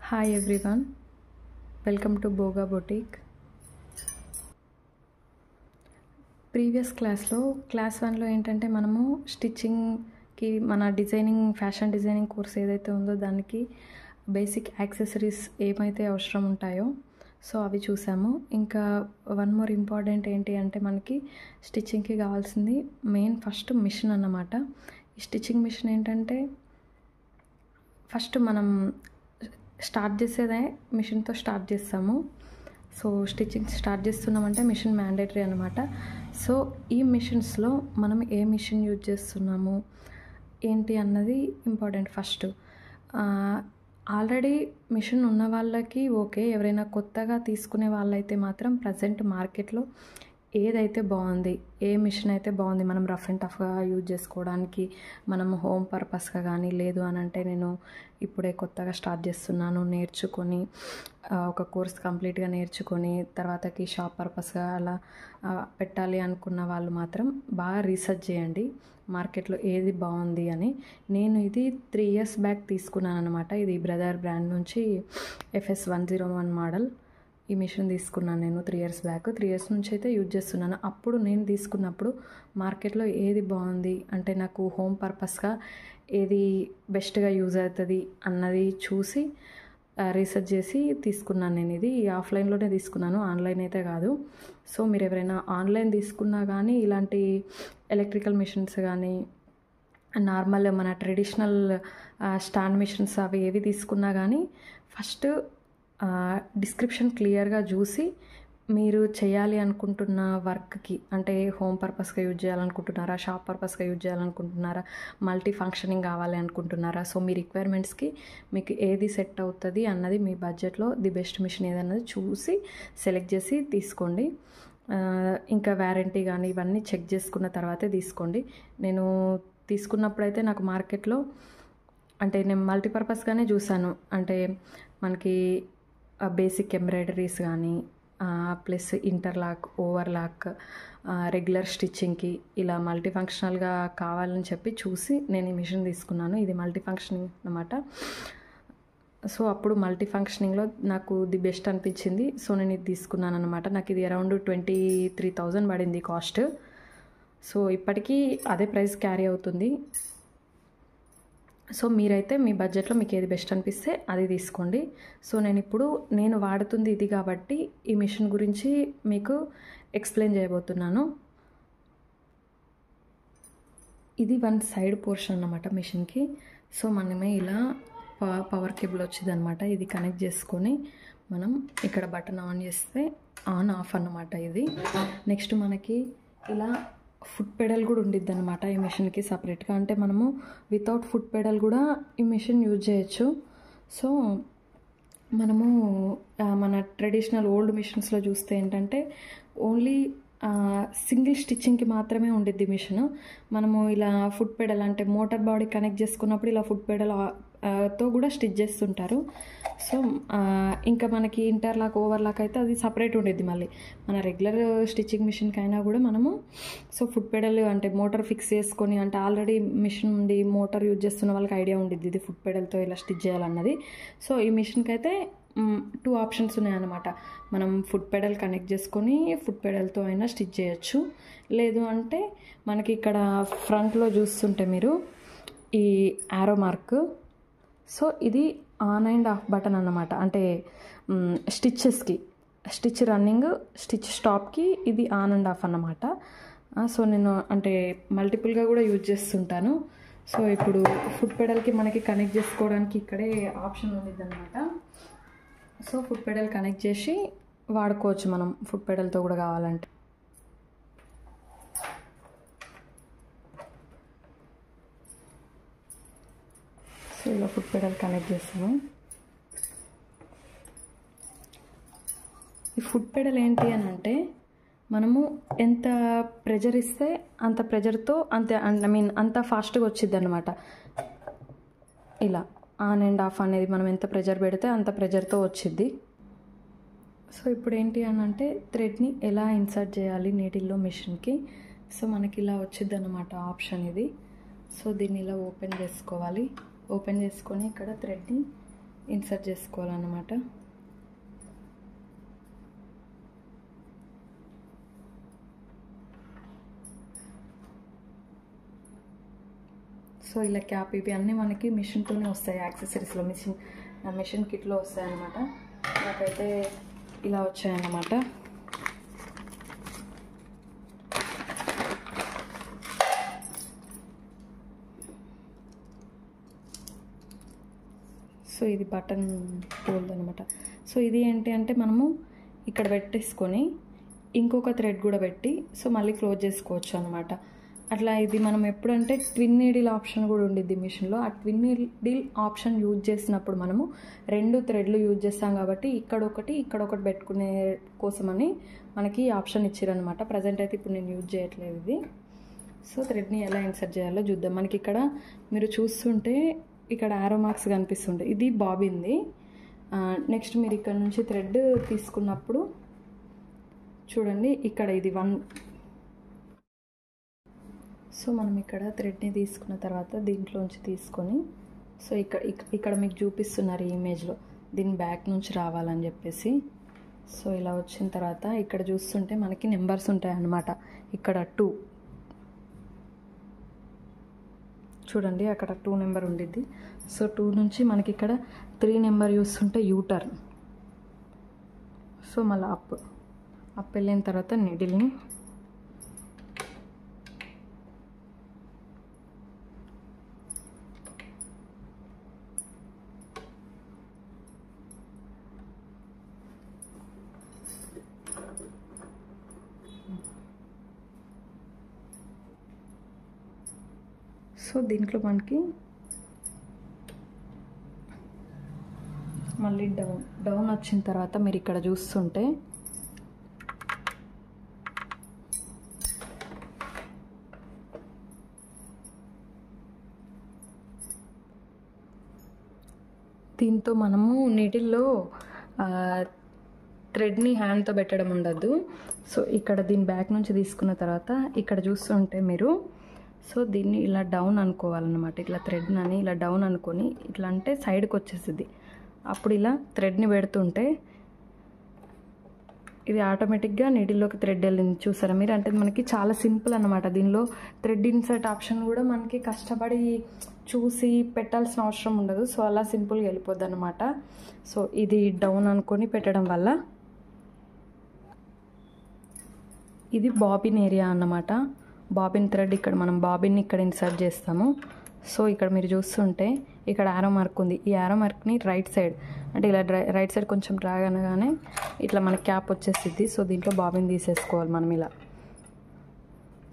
Hi everyone, welcome to Boga Boutique. Previous క్లాస్లో class 1లో ఏంటంటే మనము స్టిచ్చింగ్కి మన ఫ్యాషన్ డిజైనింగ్ కోర్స్ ఏదైతే ఉందో దానికి బేసిక్ యాక్సెసరీస్ ఏమైతే అవసరం ఉంటాయో సో అవి చూసాము. ఇంకా వన్ మోర్ ఇంపార్టెంట్ ఏంటి అంటే మనకి స్టిచ్చింగ్కి కావాల్సింది మెయిన్ ఫస్ట్ మిషన్ అన్నమాట. ఈ స్టిచ్చింగ్ మిషన్ ఏంటంటే ఫస్ట్ మనం స్టార్ట్ చేసేదే మిషన్తో స్టార్ట్ చేస్తాము. సో స్టిచ్చింగ్ స్టార్ట్ చేస్తున్నామంటే మిషన్ మ్యాండేటరీ అనమాట. సో ఈ మిషన్స్లో మనం ఏ మిషన్ యూజ్ చేస్తున్నాము ఏంటి అన్నది ఇంపార్టెంట్. ఫస్ట్ ఆల్రెడీ మిషన్ ఉన్న వాళ్ళకి ఓకే, ఎవరైనా కొత్తగా తీసుకునే వాళ్ళైతే మాత్రం ప్రజెంట్ మార్కెట్లో ఏదైతే బాగుంది, ఏ మిషన్ అయితే బాగుంది మనం రఫ్ అండ్ టఫ్గా యూజ్ చేసుకోవడానికి, మనం హోమ్ పర్పస్గా కానీ, లేదు అని అంటే నేను ఇప్పుడే కొత్తగా స్టార్ట్ చేస్తున్నాను నేర్చుకొని ఒక కోర్స్ కంప్లీట్గా నేర్చుకొని తర్వాతకి షాప్ పర్పస్గా అలా పెట్టాలి అనుకున్న వాళ్ళు మాత్రం బాగా రీసెర్చ్ చేయండి మార్కెట్లో ఏది బాగుంది అని. నేను ఇది 3 years బ్యాక్ తీసుకున్నాను అనమాట. ఇది బ్రదర్ బ్రాండ్ నుంచి FS101 మోడల్ ఈ మిషన్ తీసుకున్నాను నేను 3 years బ్యాక్. 3 years నుంచి అయితే యూజ్ చేస్తున్నాను. అప్పుడు నేను తీసుకున్నప్పుడు మార్కెట్లో ఏది బాగుంది అంటే నాకు హోమ్ పర్పస్గా ఏది బెస్ట్గా యూజ్ అవుతుంది అన్నది చూసి రీసెర్చ్ చేసి తీసుకున్నాను. నేను ఇది ఆఫ్లైన్లోనే తీసుకున్నాను, ఆన్లైన్ అయితే కాదు. సో మీరు ఎవరైనా ఆన్లైన్ తీసుకున్నా కానీ ఇలాంటి ఎలక్ట్రికల్ మిషన్స్ కానీ నార్మల్ మన ట్రెడిషనల్ స్టాండ్ మిషన్స్ అవి ఏవి తీసుకున్నా కానీ ఫస్ట్ డిస్క్రిప్షన్ క్లియర్గా చూసి మీరు చేయాలి అనుకుంటున్న వర్క్కి అంటే హోమ్ పర్పస్గా యూజ్ చేయాలనుకుంటున్నారా, షాప్ పర్పస్గా యూజ్ చేయాలనుకుంటున్నారా, మల్టీ ఫంక్షనింగ్ కావాలి అనుకుంటున్నారా, సో మీ రిక్వైర్మెంట్స్కి మీకు ఏది సెట్ అవుతుంది అన్నది మీ బడ్జెట్లో ది బెస్ట్ మిషన్ ఏదన్నది చూసి సెలెక్ట్ చేసి తీసుకోండి. ఇంకా వ్యారంటీ కానీ ఇవన్నీ చెక్ చేసుకున్న తర్వాతే తీసుకోండి. నేను తీసుకున్నప్పుడైతే నాకు మార్కెట్లో అంటే నేను మల్టీపర్పస్గానే చూసాను. అంటే మనకి బేసిక్ ఎంబ్రాయిడరీస్ కానీ ప్లస్ ఇంటర్లాక్, ఓవర్లాక్, రెగ్యులర్ స్టిచ్చింగ్కి ఇలా మల్టీ ఫంక్షనల్గా కావాలని చెప్పి చూసి నేను ఈ మిషన్ తీసుకున్నాను. ఇది మల్టీ ఫంక్షనింగ్ అన్నమాట. సో అప్పుడు మల్టీ ఫంక్షనింగ్లో నాకు ది బెస్ట్ అనిపించింది. సో నేను ఇది తీసుకున్నాను అనమాట. నాకు ఇది అరౌండ్ 23,000 పడింది కాస్ట్. సో ఇప్పటికీ అదే ప్రైస్ క్యారీ అవుతుంది. సో మీరైతే మీ బడ్జెట్లో మీకు ఏది బెస్ట్ అనిపిస్తే అది తీసుకోండి. సో నేను వాడుతుంది ఇది కాబట్టి ఈ మిషన్ గురించి మీకు ఎక్స్ప్లెయిన్ చేయబోతున్నాను. ఇది వన్ సైడ్ పోర్షన్ అన్నమాట మిషన్కి. సో మనమే ఇలా పవర్ కేబుల్ వచ్చిందనమాట. ఇది కనెక్ట్ చేసుకొని మనం ఇక్కడ బటన్ ఆన్ చేస్తే ఆన్ ఆఫ్ అన్నమాట ఇది. నెక్స్ట్ మనకి ఇలా ఫుట్ పెడల్ కూడా ఉండిద్ది అనమాట ఈ మిషన్కి సపరేట్గా. అంటే మనము వితౌట్ ఫుట్ పెడల్ కూడా ఈ మిషన్ యూజ్ చేయొచ్చు. సో మనము మన ట్రెడిషనల్ ఓల్డ్ మిషన్స్లో చూస్తే ఏంటంటే ఓన్లీ సింగిల్ స్టిచ్చింగ్కి మాత్రమే ఉండిద్ది మిషన్. మనము ఇలా ఫుట్ పెడల్ అంటే మోటార్ బాడీ కనెక్ట్ చేసుకున్నప్పుడు ఇలా ఫుట్ పెడల్ తో కూడా స్టిచ్ చేస్తుంటారు. సో ఇంకా మనకి ఇంటర్లాక్, ఓవర్లాక్ అయితే అది సపరేట్ ఉండిద్ది. మళ్ళీ మన రెగ్యులర్ స్టిచ్చింగ్ మిషన్కి అయినా కూడా మనము సో ఫుట్ పెడల్ అంటే మోటార్ ఫిక్స్ చేసుకొని అంటే ఆల్రెడీ మిషన్ ఉండి మోటార్ యూజ్ చేస్తున్న వాళ్ళకి ఐడియా ఉండిద్ది ఇది ఫుట్ పెడల్తో ఇలా స్టిచ్ చేయాలన్నది. సో ఈ మిషన్కి అయితే 2 ఆప్షన్స్ ఉన్నాయన్నమాట. మనం ఫుట్ పెడల్ కనెక్ట్ చేసుకొని ఫుట్ పెడల్తో అయినా స్టిచ్ చేయొచ్చు. లేదు అంటే మనకి ఇక్కడ ఫ్రంట్లో చూస్తుంటే మీరు ఈ యారో మార్క్, సో ఇది ఆన్ అండ్ ఆఫ్ బటన్ అన్నమాట. అంటే స్టిచ్చెస్కి స్టిచ్ రన్నింగ్, స్టిచ్ స్టాప్కి ఇది ఆన్ అండ్ ఆఫ్ అన్నమాట. సో నేను అంటే మల్టిపుల్గా కూడా యూజ్ చేస్తుంటాను. సో ఇప్పుడు ఫుట్ పెడల్కి మనకి కనెక్ట్ చేసుకోవడానికి ఇక్కడే ఆప్షన్ ఉండిద్ది అనమాట. సో ఫుట్ పెడల్ కనెక్ట్ చేసి వాడుకోవచ్చు మనం ఫుట్ పెడల్తో కూడా కావాలంటే. సో ఇలా ఫుట్ పెడల్ కనెక్ట్ చేస్తాము. ఈ ఫుట్ పెడల్ ఏంటి అని అంటే మనము ఎంత ప్రెజర్ ఇస్తే అంత ప్రెజర్తో అంత ఫాస్ట్గా వచ్చిద్ది అనమాట. ఇలా ఆన్ అండ్ ఆఫ్ అనేది మనం ఎంత ప్రెజర్ పెడితే అంత ప్రెజర్తో వచ్చిద్ది. సో ఇప్పుడు ఏంటి అని అంటే థ్రెడ్ని ఎలా ఇన్సర్ట్ చేయాలి నీడిల్లో మిషన్కి. సో మనకి ఇలా వచ్చిద్ది అనమాట ఆప్షన్ ఇది. సో దీన్ని ఇలా ఓపెన్ చేసుకోవాలి. ఓపెన్ చేసుకొని ఇక్కడ థ్రెడ్ని ఇన్సర్ట్ చేసుకోవాలన్నమాట. సో ఇలా క్యాప్ ఇవి అన్నీ మనకి మిషన్తోనే వస్తాయి, యాక్సెసరీస్లో మిషన్ కిట్లో వస్తాయన్నమాట. నాకైతే ఇలా వచ్చాయన్నమాట. సో ఇది బటన్ హోల్డ్ అనమాట. సో ఇది ఏంటి అంటే మనము ఇక్కడ పెట్టేసుకొని ఇంకొక థ్రెడ్ కూడా పెట్టి సో మళ్ళీ క్లోజ్ చేసుకోవచ్చు అనమాట. అట్లా ఇది మనం ఎప్పుడంటే ట్విన్ నీడిల్ ఆప్షన్ కూడా ఉండిద్ది మిషన్లో. ఆ ట్విన్ నీడిల్ ఆప్షన్ యూజ్ చేసినప్పుడు మనము 2 థ్రెడ్లు యూజ్ చేస్తాం కాబట్టి ఇక్కడొకటి పెట్టుకునే కోసమని మనకి ఆప్షన్ ఇచ్చారనమాట. ప్రజెంట్ అయితే ఇప్పుడు నేను యూజ్ చేయట్లేదు ఇది. సో థ్రెడ్ని ఎలా ఇన్సర్ట్ చేయాలో చూద్దాం. మనకి ఇక్కడ మీరు చూస్తుంటే ఇక్కడ ఆరో మార్క్స్ కనిపిస్తుంటాయి, ఇది బాబిన్ది. నెక్స్ట్ మీరు ఇక్కడ నుంచి థ్రెడ్ తీసుకున్నప్పుడు చూడండి, ఇక్కడ ఇది 1. సో మనం ఇక్కడ థ్రెడ్ని తీసుకున్న తర్వాత దీంట్లోంచి తీసుకొని సో ఇక్కడ మీకు చూపిస్తున్నారు ఈ ఇమేజ్లో దీని బ్యాక్ నుంచి రావాలని చెప్పేసి. సో ఇలా వచ్చిన తర్వాత ఇక్కడ చూస్తుంటే మనకి నెంబర్స్ ఉంటాయి అన్నమాట. ఇక్కడ 2 చూడండి, అక్కడ 2 నెంబర్ ఉండిద్ది. సో 2 నుంచి మనకి ఇక్కడ 3 నెంబర్ చూస్తుంటే యూటర్న్. సో మళ్ళీ అప్ వెళ్ళిన తర్వాత నీడిల్ని సో దీంట్లో మనకి మళ్ళీ డౌన్ వచ్చిన తర్వాత మీరు ఇక్కడ చూస్తుంటే దీంతో మనము నీటిల్లో థ్రెడ్ని హ్యాండ్తో పెట్టడం ఉండదు. సో ఇక్కడ దీని బ్యాక్ నుంచి తీసుకున్న తర్వాత ఇక్కడ చూస్తుంటే మీరు సో దీన్ని ఇలా డౌన్ అనుకోవాలన్నమాట. ఇట్లా థ్రెడ్ని అని ఇలా డౌన్ అనుకొని ఇట్లా అంటే సైడ్కి వచ్చేస్తుంది. అప్పుడు ఇలా థ్రెడ్ని పెడుతుంటే ఇది ఆటోమేటిక్గా నీటిలోకి థ్రెడ్ వెళ్ళింది. చూసారా మీరు? అంటే మనకి చాలా సింపుల్ అన్నమాట. దీనిలో థ్రెడ్ ఇన్సర్ట్ ఆప్షన్ కూడా మనకి కష్టపడి చూసి పెట్టాల్సిన అవసరం ఉండదు. సో అలా సింపుల్గా వెళ్ళిపోద్ది అనమాట. సో ఇది డౌన్ అనుకొని పెట్టడం వల్ల ఇది బాబిన్ ఏరియా అన్నమాట. బాబిన్ థ్రెడ్ ఇక్కడ మనం బాబిన్ని ఇక్కడ ఇన్సర్ట్ చేస్తాము. సో ఇక్కడ మీరు చూస్తుంటే ఇక్కడ యారో మార్క్ ఉంది. ఈ యారో మార్క్ని రైట్ సైడ్ అంటే ఇలా రైట్ సైడ్ కొంచెం డ్రాగ్ అనగానే ఇట్లా మనకి క్యాప్ వచ్చేసిద్ది. సో దీంట్లో బాబిన్ తీసేసుకోవాలి మనం ఇలా.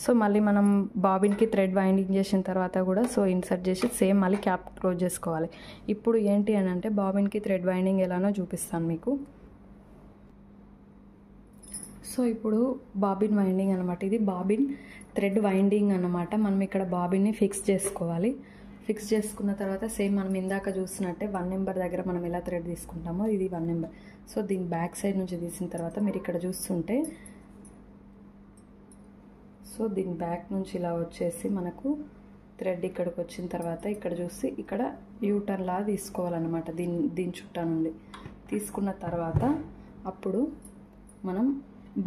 సో మళ్ళీ మనం బాబిన్కి థ్రెడ్ వైండింగ్ చేసిన తర్వాత కూడా సో ఇన్సర్ట్ చేసి సేమ్ మళ్ళీ క్యాప్ క్లోజ్ చేసుకోవాలి. ఇప్పుడు ఏంటి అని అంటే బాబిన్కి థ్రెడ్ వైండింగ్ ఎలానో చూపిస్తాను మీకు. సో ఇప్పుడు బాబిన్ వైండింగ్ అనమాట. ఇది బాబిన్ థ్రెడ్ వైండింగ్ అన్నమాట. మనం ఇక్కడ బాబిన్ని ఫిక్స్ చేసుకోవాలి. ఫిక్స్ చేసుకున్న తర్వాత సేమ్ మనం ఇందాక చూసినట్టే 1 నెంబర్ దగ్గర మనం ఎలా థ్రెడ్ తీసుకుంటామో ఇది 1 నెంబర్. సో దీని బ్యాక్ సైడ్ నుంచి తీసిన తర్వాత మీరు ఇక్కడ చూస్తుంటే సో దీని బ్యాక్ నుంచి ఇలా వచ్చేసి మనకు థ్రెడ్ ఇక్కడికి వచ్చిన తర్వాత ఇక్కడ చూసి ఇక్కడ యూటర్న్ లా తీసుకోవాలన్నమాట. దీని చుట్టా నుండి తీసుకున్న తర్వాత అప్పుడు మనం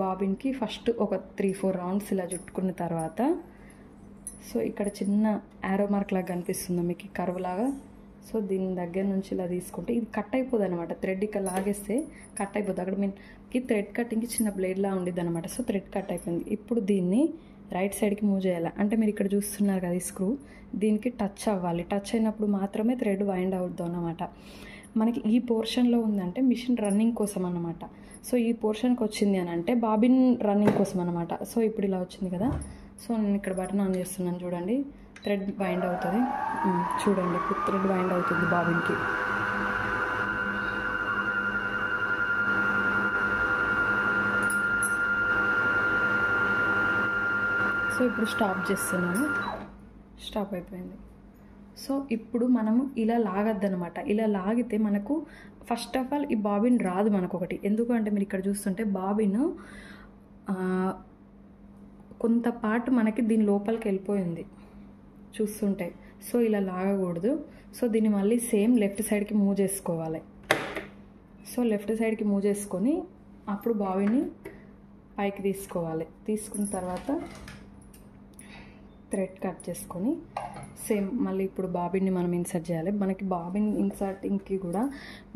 బాబిన్కి ఫస్ట్ ఒక 3-4 రౌండ్స్ ఇలా చుట్టుకున్న తర్వాత సో ఇక్కడ చిన్న యారో మార్క్ లాగా కనిపిస్తుంది మీకు, కర్వ్ లాగా. సో దీని దగ్గర నుంచి ఇలా తీసుకుంటే ఇది కట్ అయిపోద్ది అనమాట. థ్రెడ్ ఇక్కడ లాగేస్తే కట్ అయిపోద్ది. అక్కడ మీకు థ్రెడ్ కటింగ్కి చిన్న బ్లేడ్లా ఉండిద్ది అనమాట. సో థ్రెడ్ కట్ అయిపోయింది. ఇప్పుడు దీన్ని రైట్ సైడ్కి మూవ్ చేయాలి. అంటే మీరు ఇక్కడ చూస్తున్నారు కదా ఈ స్క్రూ, దీనికి టచ్ అవ్వాలి. టచ్ అయినప్పుడు మాత్రమే థ్రెడ్ వైండ్ అవుద్దాం అన్నమాట. మనకి ఈ పోర్షన్లో ఉందంటే మిషన్ రన్నింగ్ కోసం అన్నమాట. సో ఈ పోర్షన్కి వచ్చింది అని అంటే బాబిన్ రన్నింగ్ కోసం అనమాట. సో ఇప్పుడు ఇలా వచ్చింది కదా. సో నేను ఇక్కడ బటన్ ఆన్ చేస్తున్నాను చూడండి, థ్రెడ్ వైండ్ అవుతుంది. చూడండి ఇప్పుడు థ్రెడ్ వైండ్ అవుతుంది బాబిన్కి. సో ఇప్పుడు స్టాప్ చేస్తున్నాను. స్టాప్ అయిపోయింది. సో ఇప్పుడు మనము ఇలా లాగద్దనమాట. ఇలా లాగితే మనకు ఫస్ట్ ఆఫ్ ఆల్ ఈ బాబిన్ రాదు మనకు ఒకటి. ఎందుకంటే మీరు ఇక్కడ చూస్తుంటే బాబిన్ కొంత పార్ట్ మనకి దీని లోపలికి వెళ్ళిపోయింది చూస్తుంటే. సో ఇలా లాగకూడదు. సో దీన్ని మళ్ళీ సేమ్ లెఫ్ట్ సైడ్కి మూవ్ చేసుకోవాలి. సో లెఫ్ట్ సైడ్కి మూవ్ చేసుకొని అప్పుడు బాబిన్ని పైకి తీసుకోవాలి. తీసుకున్న తర్వాత థ్రెడ్ కట్ చేసుకొని సేమ్ మళ్ళీ ఇప్పుడు బాబిన్ని మనం ఇన్సర్ట్ చేయాలి. మనకి బాబిన్ ఇన్సర్టింగ్కి కూడా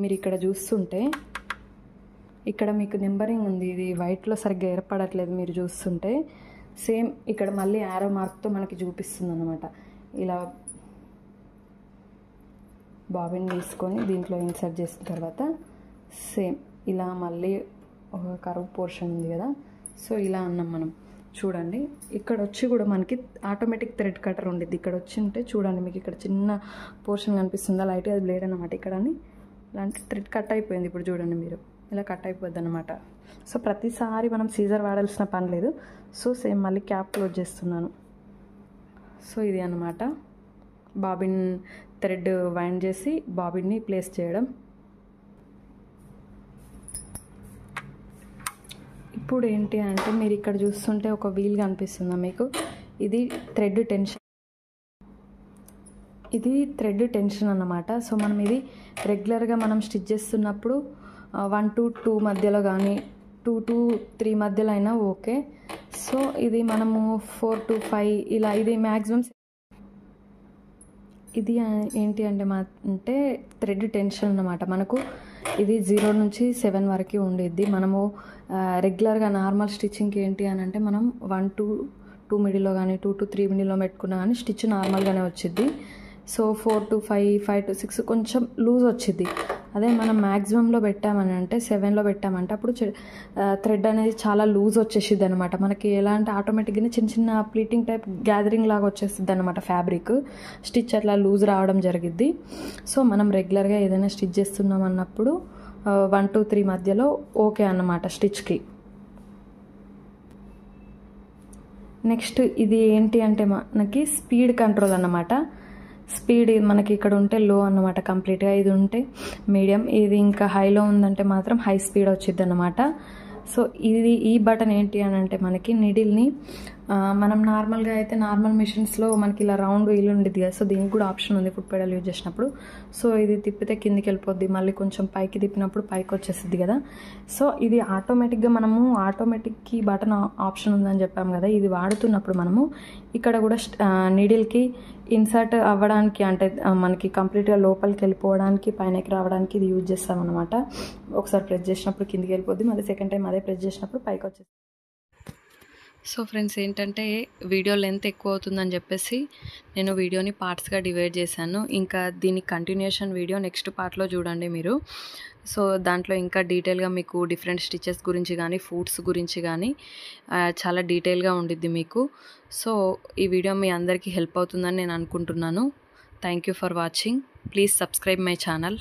మీరు ఇక్కడ చూస్తుంటే ఇక్కడ మీకు నెంబరింగ్ ఉంది, ఇది వైట్లో సరిగ్గా ఏర్పడట్లేదు. మీరు చూస్తుంటే సేమ్ ఇక్కడ మళ్ళీ యారో మార్క్తో మనకి చూపిస్తుంది అన్నమాట. ఇలా బాబిన్ తీసుకొని దీంట్లో ఇన్సర్ట్ చేసిన తర్వాత సేమ్ ఇలా మళ్ళీ ఒక కర్వ్ పోర్షన్ ఉంది కదా, సో ఇలా అన్నాం మనం. చూడండి ఇక్కడ వచ్చి కూడా మనకి ఆటోమేటిక్ థ్రెడ్ కటర్ ఉండిద్ది. ఇక్కడ వచ్చి ఉంటే చూడండి మీకు ఇక్కడ చిన్న పోర్షన్ కనిపిస్తుందా, లైట్గా అది బ్లేడ్ అన్నమాట. ఇక్కడ ఇలాంటి థ్రెడ్ కట్ అయిపోయింది. ఇప్పుడు చూడండి మీరు ఇలా కట్ అయిపోద్ది అనమాట. సో ప్రతిసారి మనం సీజర్ వాడాల్సిన పని లేదు. సో సేమ్ మళ్ళీ క్యాప్ క్లోజ్ చేస్తున్నాను. సో ఇది అన్నమాట బాబిన్ థ్రెడ్ వైండ్ చేసి బాబిన్ని ప్లేస్ చేయడం. ఇప్పుడు ఏంటి అంటే మీరు ఇక్కడ చూస్తుంటే ఒక వీల్ కనిపిస్తుందా మీకు, ఇది థ్రెడ్ టెన్షన్, ఇది థ్రెడ్ టెన్షన్ అన్నమాట. సో మనం ఇది రెగ్యులర్గా మనం స్టిచ్ చేస్తున్నప్పుడు 1 to 2 మధ్యలో కానీ 2 to 3 మధ్యలో అయినా ఓకే. సో ఇది మనము 4 to 5 ఇలా, ఇది మ్యాక్సిమం. ఇది ఏంటి అంటే థ్రెడ్ టెన్షన్ అన్నమాట. మనకు ఇది 0 నుంచి 7 వరకు ఉండిద్ది. మనము రెగ్యులర్గా నార్మల్ స్టిచ్చింగ్కి ఏంటి అని అంటే మనం 1 to 2 మిడిల్లో కానీ 2 to 3 మిడిల్లో పెట్టుకున్నా కానీ స్టిచ్ నార్మల్గానే వచ్చిద్ది. సో 4 to 5, 5 to 6 కొంచెం లూజ్ వచ్చింది. అదే మనం మ్యాక్సిమంలో పెట్టామని అంటే 7లో పెట్టామంటే అప్పుడు థ్రెడ్ అనేది చాలా లూజ్ వచ్చేసిద్ది అనమాట. మనకి ఎలా అంటే ఆటోమేటిక్గా చిన్న చిన్న ప్లీటింగ్ టైప్ గ్యాదరింగ్ లాగా వచ్చేస్తుంది అనమాట. ఫ్యాబ్రిక్ స్టిచ్ అట్లా లూజ్ రావడం జరిగిద్ది. సో మనం రెగ్యులర్గా ఏదైనా స్టిచ్ చేస్తున్నాం అన్నప్పుడు 1 to 3 మధ్యలో ఓకే అన్నమాట స్టిచ్కి. నెక్స్ట్ ఇది ఏంటి అంటే మనకి స్పీడ్ కంట్రోల్ అన్నమాట. స్పీడ్ మనకి ఇక్కడ ఉంటే లో అన్నమాట కంప్లీట్గా, ఇది ఉంటే మీడియం, ఇది ఇంకా హైలో ఉందంటే మాత్రం హై స్పీడ్ వచ్చింది అన్నమాట. సో ఇది ఈ బటన్ ఏంటి అని అంటే మనకి నీడిల్ని మనం నార్మల్గా అయితే నార్మల్ మిషన్స్లో మనకి ఇలా రౌండ్ వీల్ ఉండేది కదా, సో దీనికి కూడా ఆప్షన్ ఉంది ఫుట్ పెడల్ యూజ్ చేసినప్పుడు. సో ఇది తిప్పితే కిందికి వెళ్ళిపోద్ది, మళ్ళీ కొంచెం పైకి తిప్పినప్పుడు పైకి వచ్చేస్తుంది కదా. సో ఇది ఆటోమేటిక్గా మనము ఆటోమేటిక్కి బటన్ ఆప్షన్ ఉందని చెప్పాము కదా, ఇది వాడుతున్నప్పుడు మనము ఇక్కడ కూడా నీడిల్కి ఇన్సర్ట్ అవ్వడానికి అంటే మనకి కంప్లీట్గా లోపలికి వెళ్ళిపోవడానికి పైనకి రావడానికి ఇది యూజ్ చేస్తామన్నమాట. ఒకసారి ప్రెస్ చేసినప్పుడు కిందికి వెళ్ళిపోద్ది, మళ్ళీ సెకండ్ టైం అదే ప్రెస్ చేసినప్పుడు పైకి వచ్చేస్తుంది. సో ఫ్రెండ్స్ ఏంటంటే వీడియో లెంత్ ఎక్కువ అవుతుందని చెప్పేసి నేను వీడియోని పార్ట్స్గా డివైడ్ చేశాను. ఇంకా దీని కంటిన్యూషన్ వీడియో నెక్స్ట్ పార్ట్లో చూడండి మీరు. సో దాంట్లో ఇంకా డీటెయిల్గా మీకు డిఫరెంట్ స్టిచెస్ గురించి కానీ ఫుడ్స్ గురించి కానీ చాలా డీటెయిల్గా ఉండిద్ది మీకు. సో ఈ వీడియో మీ అందరికీ హెల్ప్ అవుతుందని నేను అనుకుంటున్నాను. Thank you for watching. Please subscribe my channel.